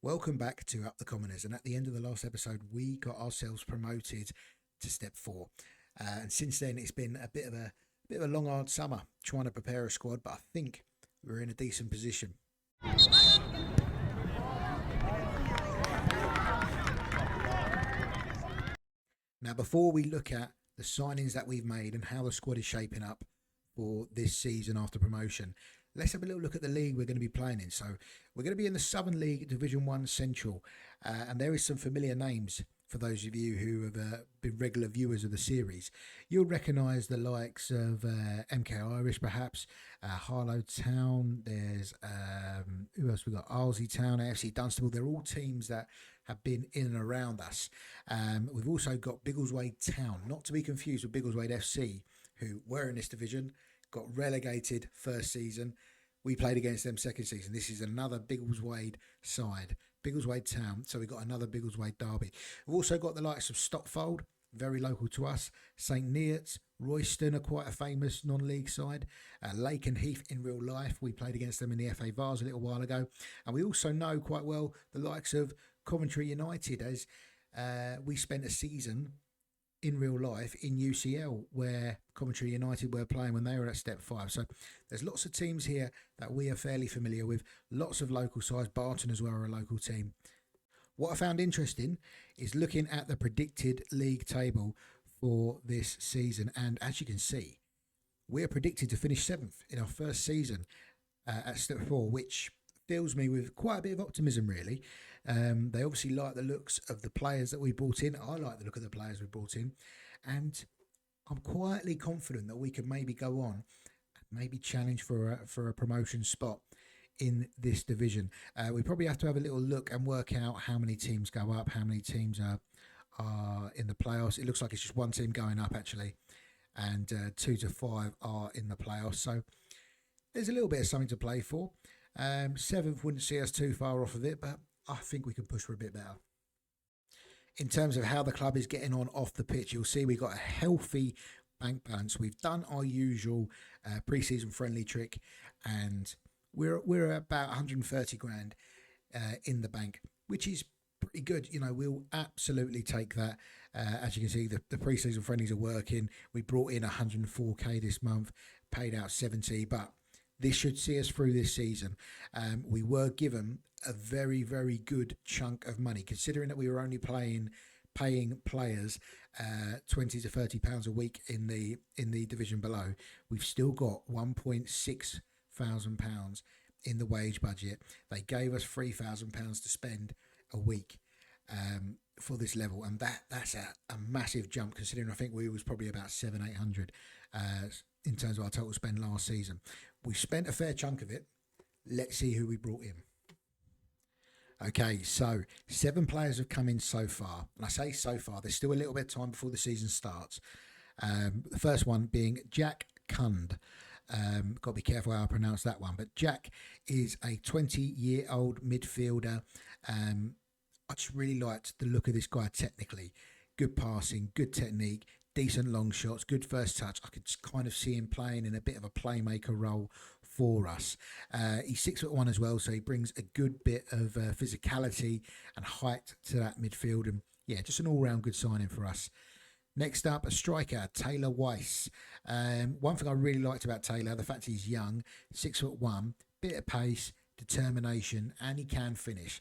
Welcome back to Up the Commoners. And at the end of the last episode, we got ourselves promoted to step 4. And since then, it's been a bit of a long, hard summer trying to prepare a squad. But I think we're in a decent position. Now, before we look at the signings that we've made and how the squad is shaping up for this season after promotion, let's have a little look at the league we're going to be playing in. So we're going to be in the Southern League Division 1 Central, and there is some familiar names for those of you who have been regular viewers of the series. You'll recognise the likes of MK Irish, perhaps, Harlow Town, there's, who else we got, Arlesey Town, AFC Dunstable. They're all teams that have been in and around us. We've also got Biggleswade Town, not to be confused with Biggleswade FC, who were in this division, got relegated first season. We played against them second season. This is another Biggleswade side, Biggleswade Town. So we've got another Biggleswade derby. We've also got the likes of Stopfold, very local to us. St Neots, Royston are quite a famous non-league side. Lake and Heath in real life. We played against them in the FA Vars a little while ago. And we also know quite well the likes of Coventry United, as we spent a season in real life in UCL where Coventry United were playing when they were at step 5. So there's lots of teams here that we are fairly familiar with, lots of local sides. Barton as well are a local team. What I found interesting is looking at the predicted league table for this season, and as you can see, we are predicted to finish 7th in our first season at step 4, which fills me with quite a bit of optimism, really. They obviously like the looks of the players that we brought in. I like the look of the players we brought in, and I'm quietly confident that we could maybe go on and maybe challenge for a promotion spot in this division. We probably have to have a little look and work out how many teams go up, how many teams are in the playoffs. It looks like it's just one team going up, actually, and 2 to 5 are in the playoffs. So there's a little bit of something to play for. 7th wouldn't see us too far off of it, but I think we can push for a bit better. In terms of how the club is getting on off the pitch, you'll see we've got a healthy bank balance. We've done our usual pre-season friendly trick, and we're about 130 grand in the bank, which is pretty good. You know, we'll absolutely take that. As you can see, the pre-season friendlies are working. We brought in 104k this month, paid out 70, but this should see us through this season. We were given a very, very good chunk of money, considering that we were only paying players 20 to 30 pounds a week in the division below. We've still got 1.6 thousand pounds in the wage budget. They gave us 3,000 pounds to spend a week for this level, and that's a massive jump, considering I think we was probably about 700-800 in terms of our total spend last season. We spent a fair chunk of it. Let's see who we brought in. Okay, so 7 players have come in so far. And I say so far, there's still a little bit of time before the season starts. The first one being Jack Kund. Got to be careful how I pronounce that one. But Jack is a 20-year-old midfielder. I just really liked the look of this guy technically. Good passing, good technique, decent long shots, good first touch. I could kind of see him playing in a bit of a playmaker role for us. He's 6'1" as well, so he brings a good bit of physicality and height to that midfield. And yeah, just an all-round good signing for us. Next up, a striker, Taylor Weiss. One thing I really liked about Taylor, the fact he's young, 6'1", bit of pace, determination, and he can finish.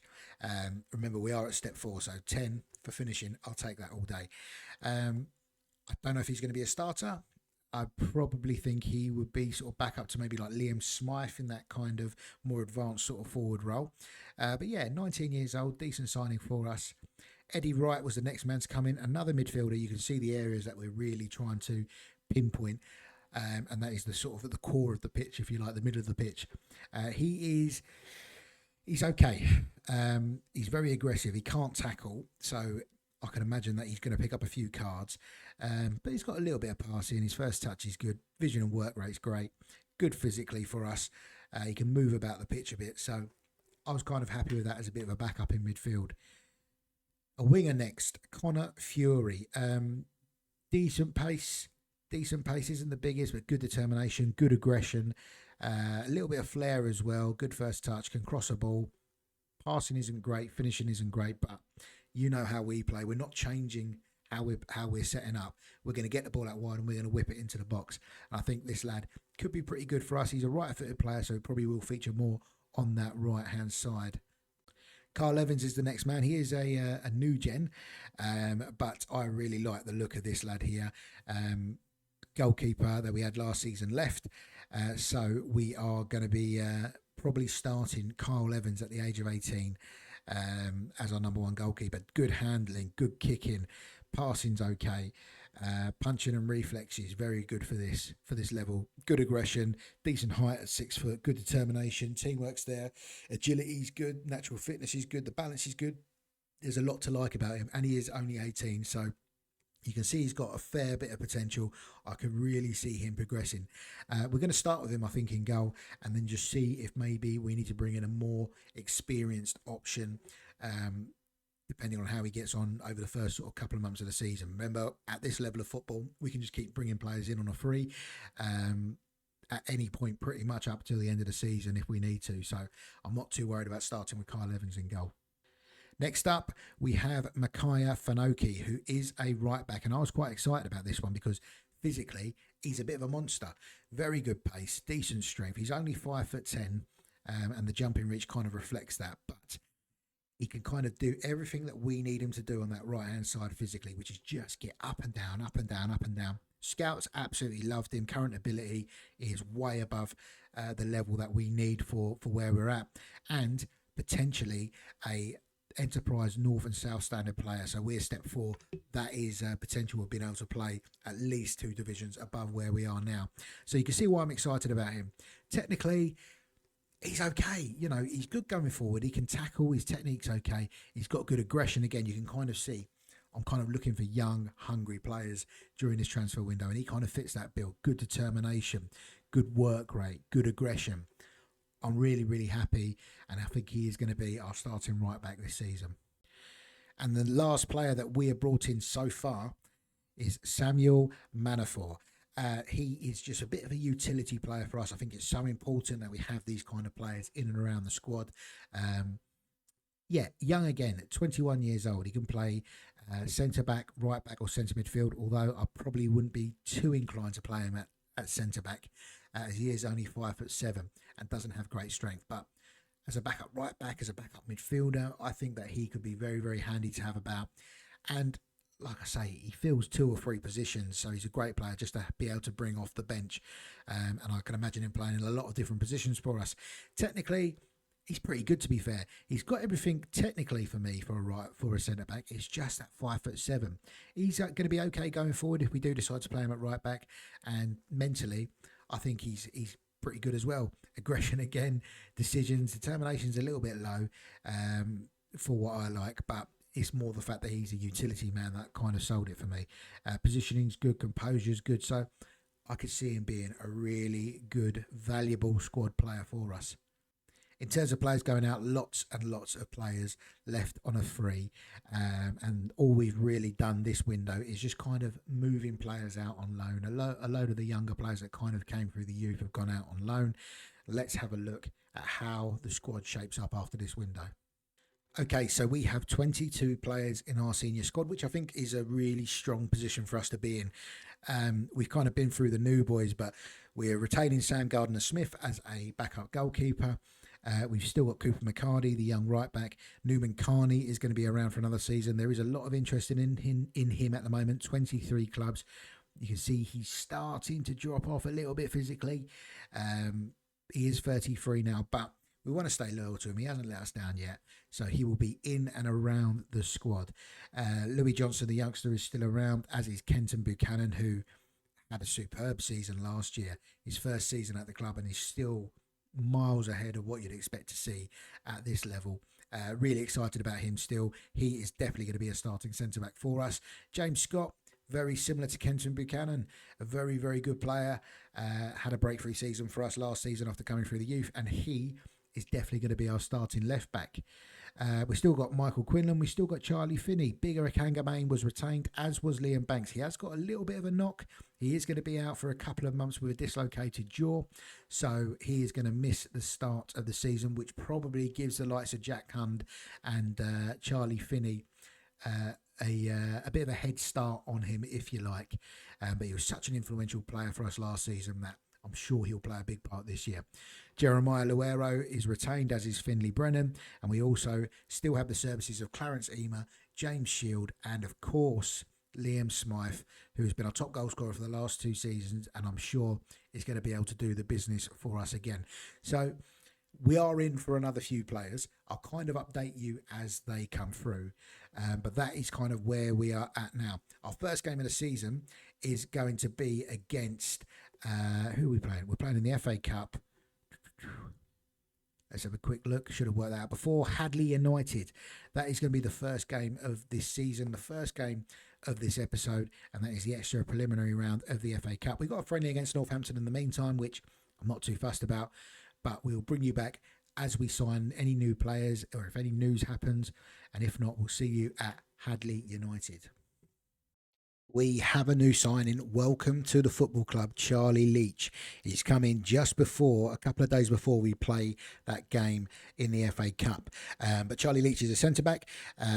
Remember, we are at step 4, so 10 for finishing. I'll take that all day. I don't know if he's going to be a starter. I probably think he would be sort of back up to maybe like Liam Smythe in that kind of more advanced sort of forward role. But yeah, 19 years old, decent signing for us. Eddie Wright was the next man to come in, another midfielder. You can see the areas that we're really trying to pinpoint, and that is the sort of at the core of the pitch, if you like, the middle of the pitch. He's okay. He's very aggressive. He can't tackle, so I can imagine that he's going to pick up a few cards. But he's got a little bit of passing. His first touch is good. Vision and work rate's great. Good physically for us. He can move about the pitch a bit. So I was kind of happy with that as a bit of a backup in midfield. A winger next, Connor Fury. Decent pace. Decent pace isn't the biggest, but good determination, good aggression. A little bit of flair as well. Good first touch. Can cross a ball. Passing isn't great, finishing isn't great, but you know how we play. We're not changing how we're setting up. We're going to get the ball out wide and we're going to whip it into the box. And I think this lad could be pretty good for us. He's a right-footed player, so he probably will feature more on that right-hand side. Carl Evans is the next man. He is a new gen, but I really like the look of this lad here. Goalkeeper that we had last season left, so we are going to be probably starting Carl Evans at the age of 18 as our number one goalkeeper. Good handling, good kicking, passing's okay. Punching and reflexes very good for this level. Good aggression, decent height at 6 foot, good determination, teamwork's there, agility's good, natural fitness is good, the balance is good. There's a lot to like about him, and he is only 18, so you can see he's got a fair bit of potential. I can really see him progressing. We're going to start with him, I think, in goal, and then just see if maybe we need to bring in a more experienced option, depending on how he gets on over the first sort of couple of months of the season. Remember, at this level of football, we can just keep bringing players in on a free at any point pretty much up till the end of the season if we need to. So I'm not too worried about starting with Kyle Evans in goal. Next up, we have Micaiah Fanoki, who is a right back. And I was quite excited about this one because physically, he's a bit of a monster. Very good pace, decent strength. He's only 5'10", and the jumping reach kind of reflects that. But he can kind of do everything that we need him to do on that right-hand side physically, which is just get up and down, up and down, up and down. Scouts absolutely loved him. Current ability is way above the level that we need for where we're at. And potentially a Enterprise North and South standard player, so we're step 4. That is potential of being able to play at least 2 divisions above where we are now. So you can see why I'm excited about him. Technically, he's okay. You know, he's good going forward. He can tackle. His technique's okay. He's got good aggression. Again, you can kind of see I'm kind of looking for young, hungry players during this transfer window, and he kind of fits that bill. Good determination, good work rate, good aggression. I'm really, really happy, and I think he is going to be our starting right back this season. And the last player that we have brought in so far is Samuel Manafort. He is just a bit of a utility player for us. I think it's so important that we have these kind of players in and around the squad. Young again, at 21 years old. He can play centre-back, right-back or centre midfield, although I probably wouldn't be too inclined to play him at centre-back, as he is only 5'7" and doesn't have great strength. But as a backup right back, as a backup midfielder, I think that he could be very, very handy to have about. And like I say, he fills 2 or 3 positions, so he's a great player just to be able to bring off the bench. And I can imagine him playing in a lot of different positions for us. Technically, he's pretty good, to be fair. He's got everything technically for me for a centre back. It's just that 5'7". He's going to be okay going forward if we do decide to play him at right back. And mentally, I think he's pretty good as well. Aggression again, decisions, determination's a little bit low for what I like, but it's more the fact that he's a utility man that kind of sold it for me. Positioning's good, composure's good, so I could see him being a really good, valuable squad player for us. In terms of players going out, lots and lots of players left on a free, and all we've really done this window is just kind of moving players out on loan. A load of the younger players that kind of came through the youth have gone out on loan. Let's have a look at how the squad shapes up after this window. Okay, so we have 22 players in our senior squad, which I think is a really strong position for us to be in. We've kind of been through the new boys, but we're retaining Sam Gardner-Smith as a backup goalkeeper. We've still got Cooper McCarty, the young right back. Newman Carney is going to be around for another season. There is a lot of interest in him at the moment. 23 clubs. You can see he's starting to drop off a little bit physically. He is 33 now, but we want to stay loyal to him. He hasn't let us down yet, so he will be in and around the squad. Louis Johnson, the youngster, is still around, as is Kenton Buchanan, who had a superb season last year. His first season at the club, and he's still miles ahead of what you'd expect to see at this level. Really excited about him still. He is definitely going to be a starting centre-back for us. James Scott, very similar to Kenton Buchanan, a very, very good player. Had a breakthrough season for us last season after coming through the youth, and he is definitely going to be our starting left-back. We still got Michael Quinlan. We still got Charlie Finney. Bigger Akangamain was retained, as was Liam Banks. He has got a little bit of a knock. He is going to be out for a couple of months with a dislocated jaw, so he is going to miss the start of the season, which probably gives the likes of Jack Hund and Charlie Finney a bit of a head start on him, if you like. But he was such an influential player for us last season that I'm sure he'll play a big part this year. Jeremiah Luero is retained, as is Finley Brennan, and we also still have the services of Clarence Emer, James Shield, and of course Liam Smythe, who has been our top goal scorer for the last 2 seasons, and I'm sure is going to be able to do the business for us again. So we are in for another few players. I'll kind of update you as they come through, but that is kind of where we are at now. Our first game of the season is going to be against who are we playing? We're playing in the FA Cup. Let's have a quick look. Should have worked that out before. Hadley United. That is going to be the first game of this season, the first game of this episode, and that is the extra preliminary round of the FA Cup. We've got a friendly against Northampton in the meantime, which I'm not too fussed about, but we'll bring you back as we sign any new players or if any news happens, and if not, we'll see you at Hadley United. We have a new signing. Welcome to the football club, Charlie Leach. He's come in just before, a couple of days before we play that game in the FA Cup. But Charlie Leach is a centre-back.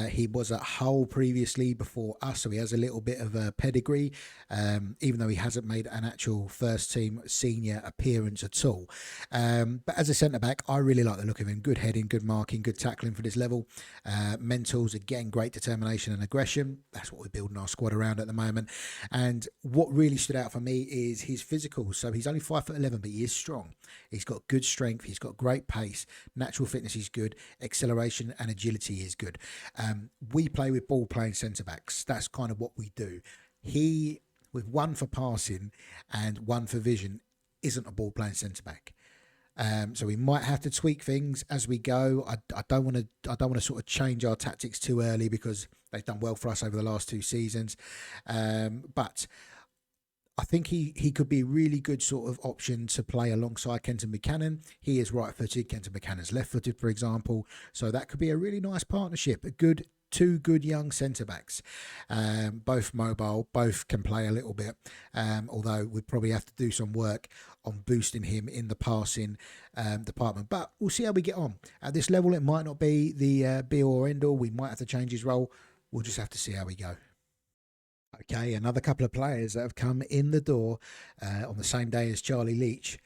He was at Hull previously before us, so he has a little bit of a pedigree, even though he hasn't made an actual first-team senior appearance at all. But as a centre-back, I really like the look of him. Good heading, good marking, good tackling for this level. Mentals, again, great determination and aggression. That's what we're building our squad around at the moment. And what really stood out for me is his physical. So he's only 5'11", but he is strong. He's got good strength. He's got great pace. Natural fitness is good. Acceleration and agility is good. We play with ball playing centre backs. That's kind of what we do. He, with one for passing and one for vision, isn't a ball playing centre back. So we might have to tweak things as we go. I don't want to sort of change our tactics too early because they've done well for us over the last 2 seasons. But I think he could be a really good sort of option to play alongside Kenton Buchanan. He is right-footed. Kenton Buchanan's left-footed, for example. So that could be a really nice partnership. Two good young centre-backs, both mobile, both can play a little bit, although we'd probably have to do some work on boosting him in the passing department. But we'll see how we get on. At this level, it might not be the be-all or end-all. We might have to change his role. We'll just have to see how we go. Okay, another couple of players that have come in the door on the same day as Charlie Leach.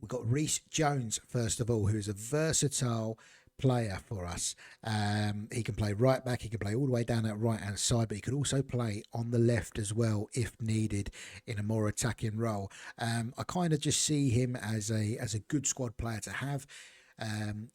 We've got Reece Jones, first of all, who is a versatile player for us. He can play right back, he can play all the way down that right hand side, but he could also play on the left as well if needed in a more attacking role. I kind of just see him as a good squad player to have.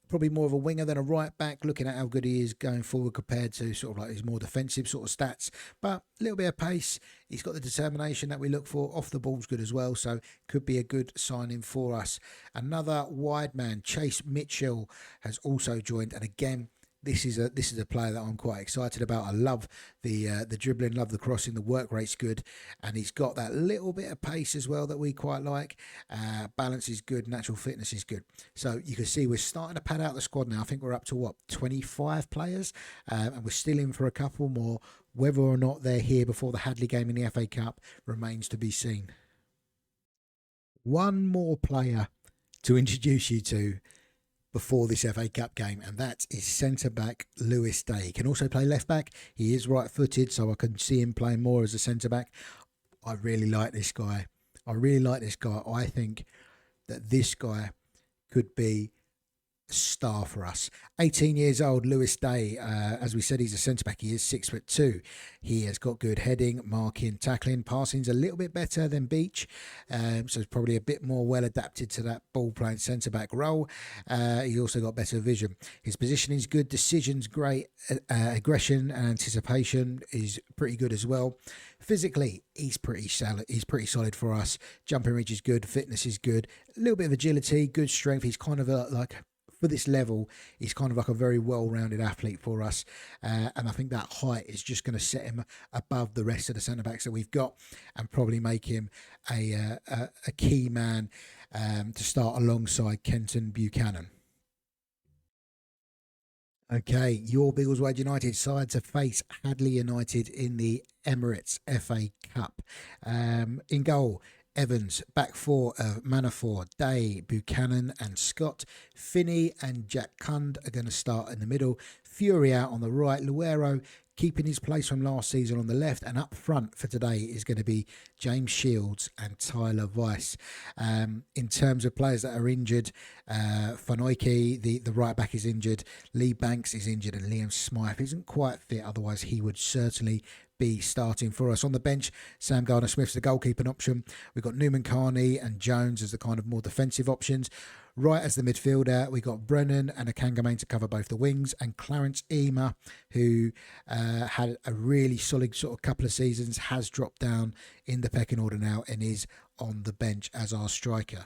Probably more of a winger than a right back, looking at how good he is going forward compared to sort of like his more defensive sort of stats, but a little bit of pace. He's got the determination that we look for. Off the ball's good as well, so could be a good signing for us. Another wide man, Chase Mitchell, has also joined, and again, this is a player that I'm quite excited about. I love the dribbling, love the crossing, the work rate's good, and he's got that little bit of pace as well that we quite like. Balance is good, natural fitness is good. So you can see we're starting to pad out the squad now. I think we're up to 25 players, and we're still in for a couple more. Whether or not they're here before the Hadley game in the FA Cup remains to be seen. One more player to introduce you to before this FA Cup game, and that is centre-back Lewis Day. He can also play left-back. He is right-footed, so I can see him playing more as a centre-back. I really like this guy. I think that this guy could be a star for us. 18 years old, Lewis Day. As we said, he's a centre-back. He is 6'2". He has got good heading, marking, tackling. Passing's a little bit better than Beach, so it's probably a bit more well adapted to that ball-playing centre-back role. He's also got better vision. His position is good, decision's great, aggression and anticipation is pretty good as well. Physically, he's pretty solid for us. Jumping reach is good, fitness is good, a little bit of agility, good strength. He's kind of for this level, he's kind of like a very well-rounded athlete for us, and I think that height is just going to set him above the rest of the centre-backs that we've got and probably make him a key man to start alongside Kenton Buchanan. Okay, your Biggleswade United side to face Hadley United in the Emirates FA Cup. In goal, Evans. Back four of Manafort, Day, Buchanan and Scott. Finney and Jack Cund are going to start in the middle. Fury out on the right. Luero keeping his place from last season on the left, and up front for today is going to be James Shields and Tyler Weiss. In terms of players that are injured, Fanoike, the right back, is injured. Lee Banks is injured, and Liam Smythe isn't quite fit. Otherwise, he would certainly be starting for us. On the bench, Sam Gardner-Smith's the goalkeeping option. We've got Newman Carney and Jones as the kind of more defensive options. Right as the midfielder, we got Brennan and Akangame to cover both the wings, and Clarence Ema, who had a really solid sort of couple of seasons, has dropped down in the pecking order now and is on the bench as our striker.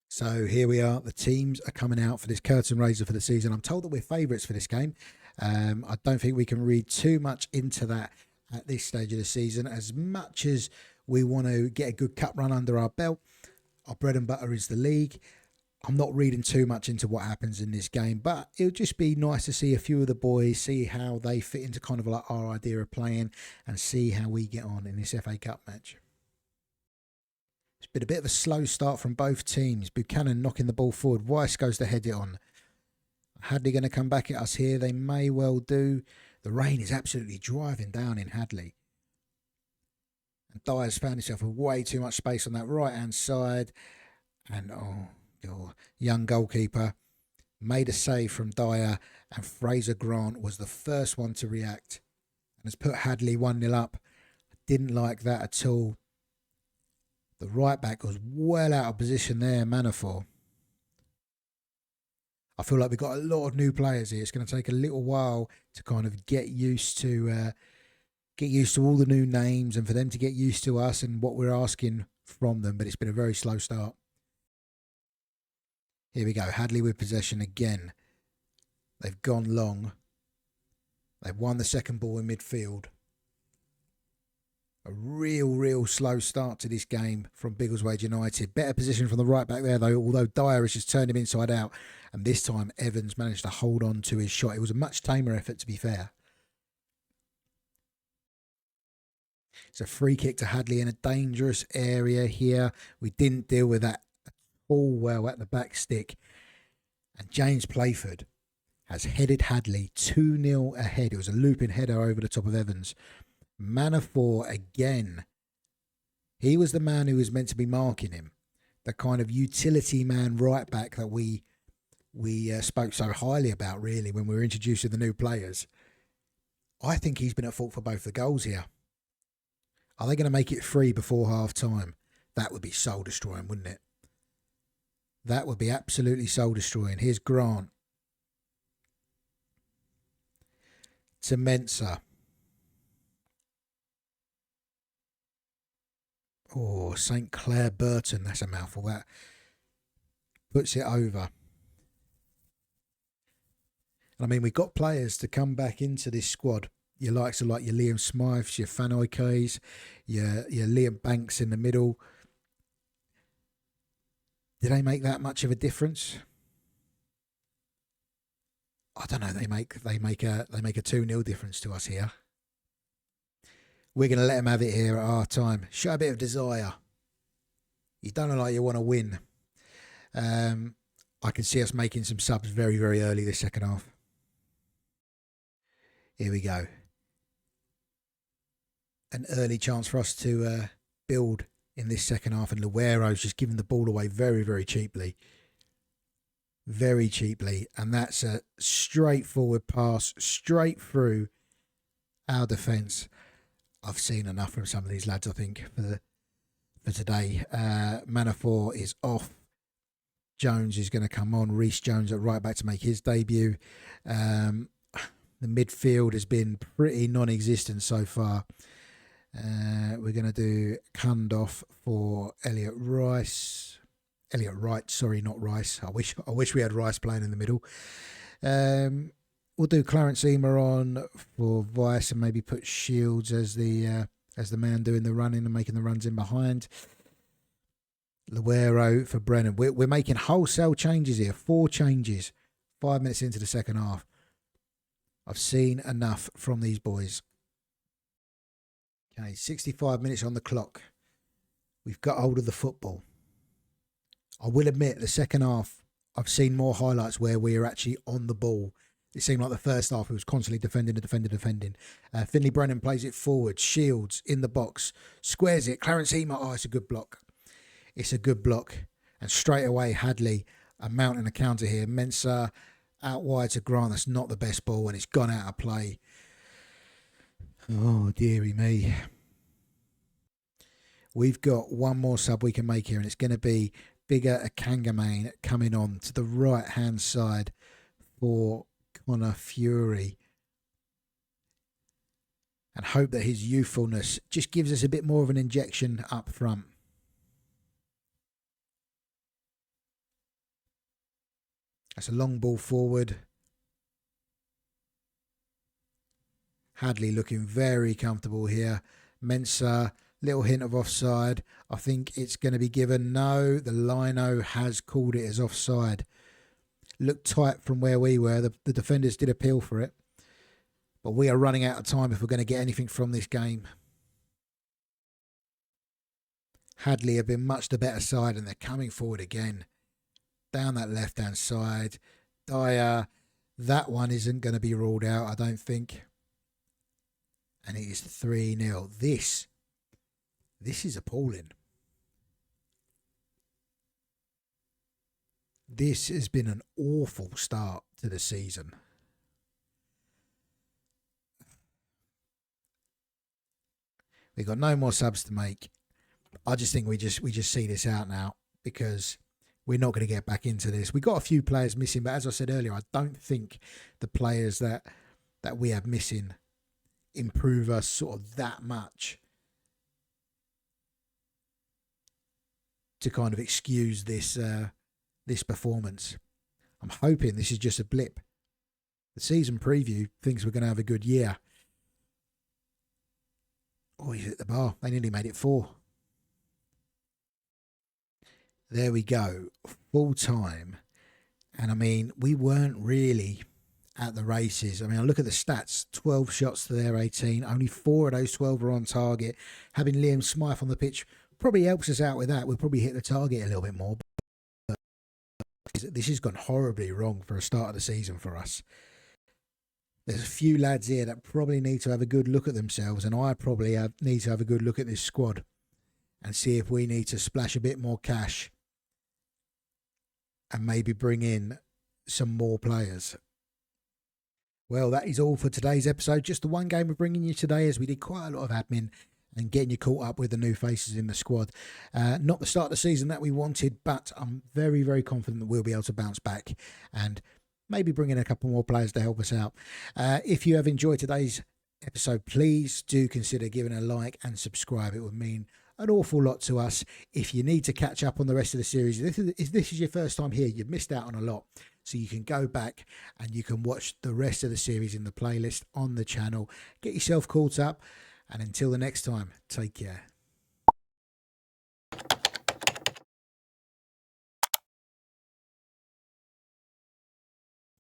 So here we are. The teams are coming out for this curtain raiser for the season. I'm told that we're favourites for this game. I don't think we can read too much into that at this stage of the season. As much as we want to get a good cup run under our belt, our bread and butter is the league. I'm not reading too much into what happens in this game, but it'll just be nice to see a few of the boys, see how they fit into kind of like our idea of playing, and see how we get on in this FA Cup match. It's been a bit of a slow start from both teams. Buchanan knocking the ball forward. Weiss goes to head it on. Hadley going to come back at us here. They may well do. The rain is absolutely driving down in Hadley. And Dyer's found himself with way too much space on that right-hand side. And, young goalkeeper made a save from Dyer. And Fraser Grant was the first one to react and has put Hadley 1-0 up. Didn't like that at all. The right back was well out of position there, Manafort. I feel like we've got a lot of new players here. It's going to take a little while to kind of get used to all the new names and for them to get used to us and what we're asking from them. But it's been a very slow start. Here we go. Hadley with possession again. They've gone long. They've won the second ball in midfield. A real slow start to this game from Biggleswade United. Better position from the right back there, though, although Dyer has just turned him inside out. And this time, Evans managed to hold on to his shot. It was a much tamer effort, to be fair. It's a free kick to Hadley in a dangerous area here. We didn't deal with that at all well at the back stick. And James Playford has headed Hadley 2-0 ahead. It was a looping header over the top of Evans. Manafort again. He was the man who was meant to be marking him. The kind of utility man right back that we spoke so highly about, really, when we were introducing the new players. I think he's been at fault for both the goals here. Are they going to make it 3 before half time? That would be soul destroying, wouldn't it? That would be absolutely soul destroying. Here's Grant. To Mensah. Oh, St. Clair Burton. That's a mouthful. That puts it over. I mean, we've got players to come back into this squad. Your likes of like your Liam Smythes, your Fanoikes, your Liam Banks in the middle. Did they make that much of a difference? I don't know. They make a 2-0 difference to us here. We're going to let them have it here at half time. Show a bit of desire. You don't look like you want to win. I can see us making some subs very, very early this second half. Here we go. An early chance for us to build in this second half. And Luero's just giving the ball away very, very cheaply. Very cheaply. And that's a straightforward pass straight through our defence. I've seen enough from some of these lads, I think, for today. Manafort is off. Jones is going to come on. Reece Jones at right back to make his debut. The midfield has been pretty non-existent so far. We're going to do Cundoff for Elliot Wright, sorry, not Rice. I wish we had Rice playing in the middle. We'll do Clarence Ema on for Vice and maybe put Shields as the man doing the running and making the runs in behind. Luero for Brennan. We're making wholesale changes here. 4 changes. 5 minutes into the second half. I've seen enough from these boys. Okay, 65 minutes on the clock. We've got hold of the football. I will admit, the second half, I've seen more highlights where we are actually on the ball. It seemed like the first half, it was constantly defending. Finley Brennan plays it forward. Shields in the box. Squares it. Clarence Emer. Oh, it's a good block. It's a good block. And straight away, Hadley mounting a counter here. Mensah out wide to Grant. That's not the best ball, and it's gone out of play. Oh, dearie me. We've got one more sub we can make here, and it's going to be Bigger Akangamain coming on to the right-hand side for Connor Fury. And hope that his youthfulness just gives us a bit more of an injection up front. That's a long ball forward. Hadley looking very comfortable here. Mensah, little hint of offside. I think it's going to be given. No, the lino has called it as offside. Looked tight from where we were. The defenders did appeal for it. But we are running out of time if we're going to get anything from this game. Hadley have been much the better side, and they're coming forward again. Down that left-hand side. Dyer, that one isn't going to be ruled out, I don't think. And it is 3-0. This is appalling. This has been an awful start to the season. We've got no more subs to make. I just think we just see this out now, because we're not going to get back into this. We got a few players missing, but as I said earlier, I don't think the players that we have missing improve us sort of that much to kind of excuse this this performance. I'm hoping this is just a blip. The season preview thinks we're going to have a good year. Oh, he's at the bar. They nearly made it 4. There we go. Full time. And I mean, we weren't really at the races. I mean, I look at the stats. 12 shots to their 18. Only 4 of those 12 were on target. Having Liam Smythe on the pitch probably helps us out with that. We'll probably hit the target a little bit more. But this has gone horribly wrong for a start of the season for us. There's a few lads here that probably need to have a good look at themselves, and I probably need to have a good look at this squad and see if we need to splash a bit more cash and maybe bring in some more players. Well, that is all for today's episode. Just the one game we're bringing you today, as we did quite a lot of admin and getting you caught up with the new faces in the squad. Not the start of the season that we wanted, but I'm very, very confident that we'll be able to bounce back and maybe bring in a couple more players to help us out. If you have enjoyed today's episode, please do consider giving a like and subscribe. It would mean an awful lot to us. If you need to catch up on the rest of the series, if this is your first time here, you've missed out on a lot. So you can go back and you can watch the rest of the series in the playlist on the channel. Get yourself caught up. And until the next time, take care.